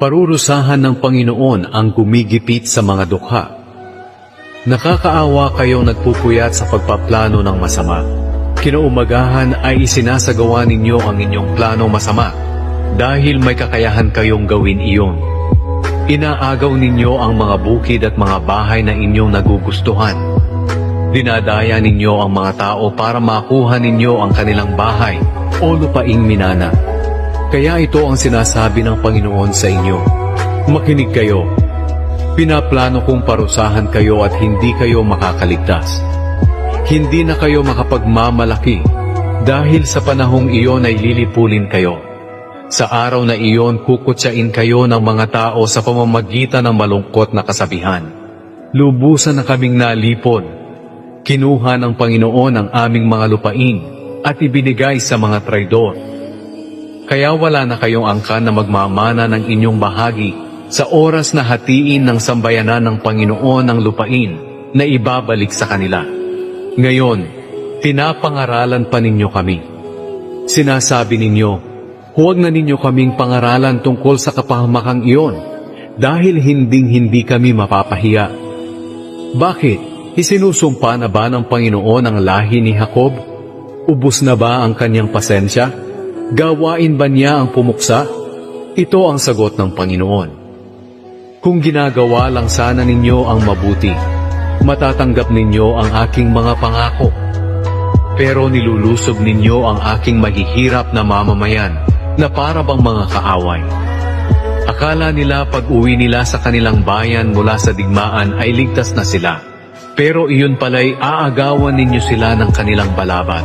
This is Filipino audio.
Parurusahan ng Panginoon ang gumigipit sa mga dukha. Nakakaawa kayong nagpupuyat sa pagpaplano ng masama. Kinaumagahan ay isinasagawa ninyo ang inyong plano masama dahil may kakayahan kayong gawin iyon. Inaagaw ninyo ang mga bukid at mga bahay na inyong nagugustuhan. Dinadaya ninyo ang mga tao para makuha ninyo ang kanilang bahay o lupaing minana. Kaya ito ang sinasabi ng Panginoon sa inyo. Makinig kayo. Pinaplano kong parusahan kayo at hindi kayo makakaligtas. Hindi na kayo makapagmamalaki dahil sa panahong iyon ay lilipulin kayo. Sa araw na iyon, kukutsain kayo ng mga tao sa pamamagitan ng malungkot na kasabihan. Lubusan na kaming nalipon. Kinuha ng Panginoon ang aming mga lupain at ibinigay sa mga traidor. Kaya wala na kayong angkan na magmamana ng inyong bahagi sa oras na hatiin ng sambayanan ng Panginoon ang lupain na ibabalik sa kanila. Ngayon, pinapangaralan pa ninyo kami. Sinasabi ninyo, huwag na ninyo kaming pangaralan tungkol sa kapahamakang iyon dahil hinding-hindi kami mapapahiya. Bakit? Isinusumpa na ba ng Panginoon ang lahi ni Jacob? Ubus na ba ang kanyang pasensya? Gawain ba niya ang pumuksa? Ito ang sagot ng Panginoon. Kung ginagawa lang sana ninyo ang mabuti, matatanggap ninyo ang aking mga pangako. Pero nilulusob ninyo ang aking mahihirap na mamamayan na para bang mga kaaway. Akala nila pag-uwi nila sa kanilang bayan mula sa digmaan ay ligtas na sila. Pero iyon pala'y aagawan ninyo sila ng kanilang balaban.